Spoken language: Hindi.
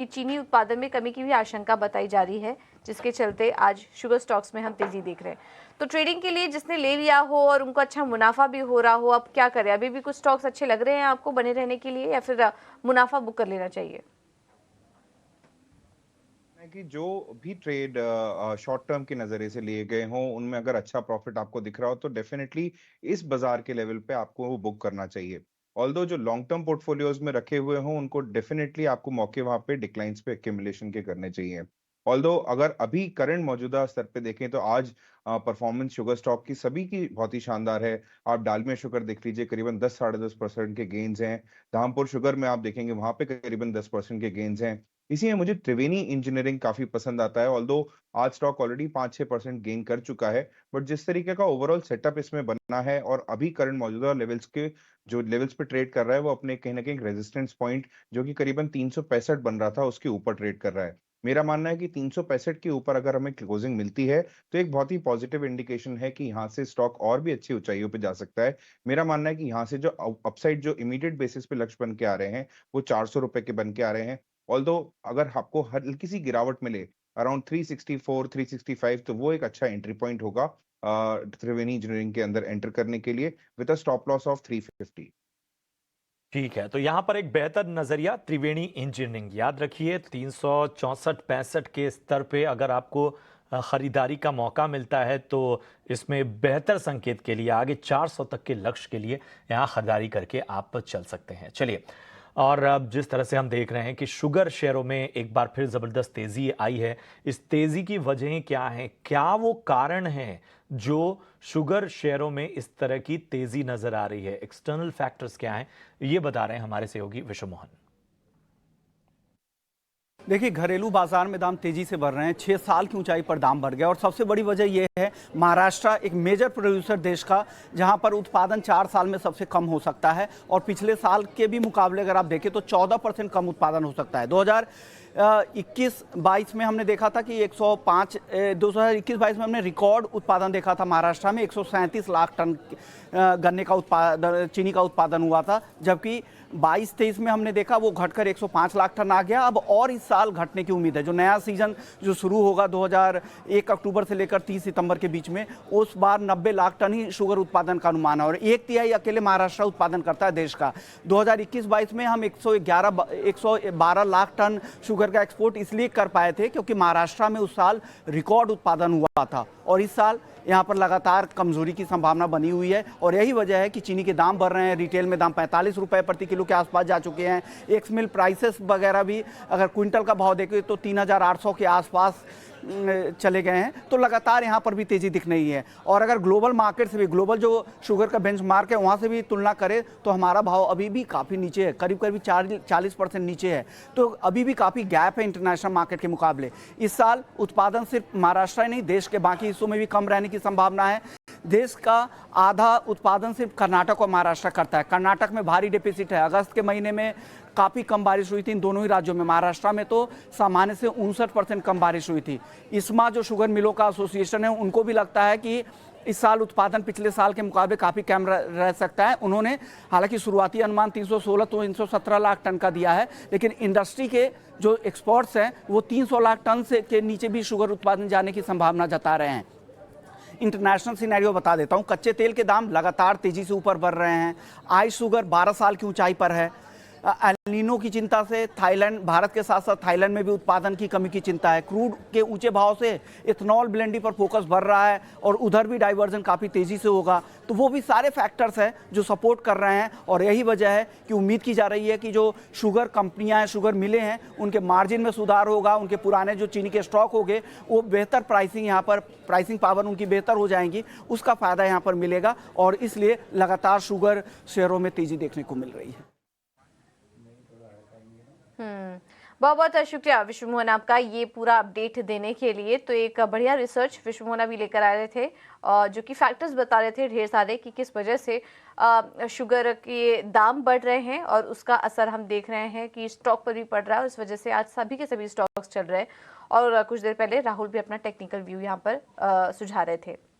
कि चीनी उत्पादन में कमी की भी आशंका बताई जा रही है, जिसके चलते आज शुगर स्टॉक्स में हम तेजी देख रहे हैं। तो ट्रेडिंग के लिए जिसने ले लिया हो और उनको अच्छा मुनाफा भी हो रहा हो, अब क्या करें? अभी भी कुछ स्टॉक्स अच्छे लग रहे हैं आपको बने रहने के लिए, या फिर मुनाफा बुक कर लेना चाहिए? है कि जो भी ट्रेड शॉर्ट टर्म के नज़रिए से लिए गए हों, उनमें अगर अच्छा प्रॉफिट आपको दिख रहा हो, तो डेफिनिटली इस बाज़ार के लेवल पे आपको वो बुक करना चाहिए। ऑल्दो जो लॉन्ग टर्म पोर्टफोलियोज़ में रखे हुए हों, उनको डेफिनिटली आपको मौके वहाँ पे डिक्लाइन्स पे एक्यूमुलेशन के करने चाहिए। ऑल्दो अगर अभी करंट मौजूदा स्तर पे देखें, तो आज परफॉर्मेंस शुगर स्टॉक की सभी की बहुत ही शानदार है। आप डालमिया शुगर देख लीजिए, करीबन 10 साढ़े 10% के गेन्स हैं। धामपुर शुगर में आप देखेंगे, वहाँ पे करीबन 10% के गेन्स हैं। इसी में मुझे त्रिवेणी इंजीनियरिंग काफ़ी पसंद आता है, ऑल्दो आज स्टॉक ऑलरेडी 5-6% गेन कर चुका है, बट जिस तरीके का ओवरऑल सेटअप इसमें बना है और अभी करंट मौजूदा लेवल्स के जो लेवल्स पे ट्रेड कर रहा है, वो अपने कहीं न कहीं एक रेजिस्टेंस पॉइंट जो कि करीबन 365 बन रहा था, उसके ऊपर ट्रेड कर रहा है। मेरा मानना है कि 365 के ऊपर अगर हमें क्लोजिंग मिलती है, तो एक बहुत ही पॉजिटिव इंडिकेशन है कि यहाँ से स्टॉक और भी अच्छी ऊँचाइयों पे जा सकता है। मेरा मानना है कि यहाँ से जो अपसाइड जो इमीडिएट बेसिस पे लक्ष्य बन के आ रहे हैं, वो ₹400 के बन के आ रहे हैं। ऑल्दो अगर आपको हल्की सी गिरावट मिले अराउंड 364 365, तो वो एक अच्छा एंट्री पॉइंट होगा त्रिवेणी इंजीनियरिंग के अंदर एंटर करने के लिए with a stop loss of 350। ठीक है, तो यहां पर एक बेहतर नजरिया त्रिवेणी इंजीनियरिंग, याद रखिए 364-65 के स्तर पे अगर आपको खरीदारी का मौका मिलता है तो इसमें बेहतर संकेत के लिए आगे 400 तक के लक्ष्य के लिए यहां खरीदारी करके आप चल सकते हैं। चलिए, और अब जिस तरह से हम देख रहे हैं कि शुगर शेयरों में एक बार फिर जबरदस्त तेजी आई है, इस तेजी की वजह क्या है, क्या वो कारण है जो शुगर शेयरों में इस तरह की तेजी नजर आ रही है? एक्सटर्नल फैक्टर्स क्या हैं, ये बता रहे हैं हमारे सहयोगी विश्व मोहन। देखिए, घरेलू बाजार में दाम तेजी से बढ़ रहे हैं। 6 साल की ऊंचाई पर दाम बढ़ गया और सबसे बड़ी वजह यह है, महाराष्ट्र एक मेजर प्रोड्यूसर देश का, जहां पर उत्पादन 4 साल में सबसे कम हो सकता है और पिछले साल के भी मुकाबले अगर आप देखें तो 14% कम उत्पादन हो सकता है। 2021-22 में हमने देखा था कि 105 2021-22 में हमने रिकॉर्ड उत्पादन देखा था महाराष्ट्र में, 137 लाख टन गन्ने का उत्पादन, चीनी का उत्पादन हुआ था, जबकि 22-23 में हमने देखा वो घटकर 105 लाख टन आ गया। अब और इस साल घटने की उम्मीद है। जो नया सीजन जो शुरू होगा 2001 अक्टूबर से लेकर 30 सितंबर के बीच में, उस बार 90 लाख टन ही शुगर उत्पादन का अनुमान है और 1/3 अकेले महाराष्ट्र उत्पादन करता है देश का। 2021-22 में हम 112 लाख टन शुगर का एक्सपोर्ट इसलिए कर पाए थे क्योंकि महाराष्ट्र में उस साल रिकॉर्ड उत्पादन हुआ था और इस साल यहाँ पर लगातार कमजोरी की संभावना बनी हुई है और यही वजह है कि चीनी के दाम बढ़ रहे हैं। रिटेल में दाम 45 रुपए प्रति किलो के आसपास जा चुके हैं। एक्स मिल प्राइसेस वगैरह भी अगर क्विंटल का भाव देखें तो 3800 के आसपास चले गए हैं। तो लगातार यहाँ पर भी तेजी दिख रही है और अगर ग्लोबल मार्केट से भी, ग्लोबल जो शुगर का बेंचमार्क है वहाँ से भी तुलना करें तो हमारा भाव अभी भी काफ़ी नीचे है, करीब करीब 40% नीचे है। तो अभी भी काफ़ी गैप है इंटरनेशनल मार्केट के मुकाबले। इस साल उत्पादन सिर्फ महाराष्ट्र ही नहीं, देश के बाकी हिस्सों में भी कम रहने की संभावना है। देश का आधा उत्पादन सिर्फ कर्नाटक और महाराष्ट्र करता है। कर्नाटक में भारी डिफिसिट है। अगस्त के महीने में काफ़ी कम बारिश हुई थी इन दोनों ही राज्यों में। महाराष्ट्र में तो सामान्य से 59% कम बारिश हुई थी। इस्मा जो शुगर मिलों का एसोसिएशन है, उनको भी लगता है कि इस साल उत्पादन पिछले साल के मुकाबले काफ़ी कम रह सकता है। उन्होंने हालांकि शुरुआती अनुमान 316 तो 317 लाख टन का दिया है, लेकिन इंडस्ट्री के जो एक्सपोर्ट्स हैं वो 300 लाख टन से के नीचे भी शुगर उत्पादन जाने की संभावना जता रहे हैं। इंटरनेशनल सिनेरियो बता देता हूं, कच्चे तेल के दाम लगातार तेजी से ऊपर बढ़ रहे हैं। आई शुगर 12 साल की ऊंचाई पर है। एल-नीनो की चिंता से थाईलैंड, भारत के साथ साथ थाईलैंड में भी उत्पादन की कमी की चिंता है। क्रूड के ऊंचे भाव से इथेनॉल ब्लेंडिंग पर फोकस बढ़ रहा है और उधर भी डाइवर्जन काफ़ी तेजी से होगा। तो वो भी सारे फैक्टर्स हैं जो सपोर्ट कर रहे हैं और यही वजह है कि उम्मीद की जा रही है कि जो शुगर कंपनियां हैं, शुगर मिलें हैं, उनके मार्जिन में सुधार होगा। उनके पुराने जो चीनी के स्टॉक हो गए वो बेहतर प्राइसिंग, यहाँ पर प्राइसिंग पावर उनकी बेहतर हो जाएंगी, उसका फायदा यहाँ पर मिलेगा और इसलिए लगातार शुगर शेयरों में तेजी देखने को मिल रही है। बहुत बहुत शुक्रिया विश्व मोहन आपका ये पूरा अपडेट देने के लिए। तो एक बढ़िया रिसर्च विश्व मोहन अभी लेकर आ रहे थे, जो कि फैक्टर्स बता रहे थे ढेर सारे कि किस वजह से शुगर के दाम बढ़ रहे हैं और उसका असर हम देख रहे हैं कि स्टॉक पर भी पड़ रहा है और इस वजह से आज सभी के सभी स्टॉक्स चल रहे हैं। और कुछ देर पहले राहुल भी अपना टेक्निकल व्यू यहाँ पर सुझा रहे थे।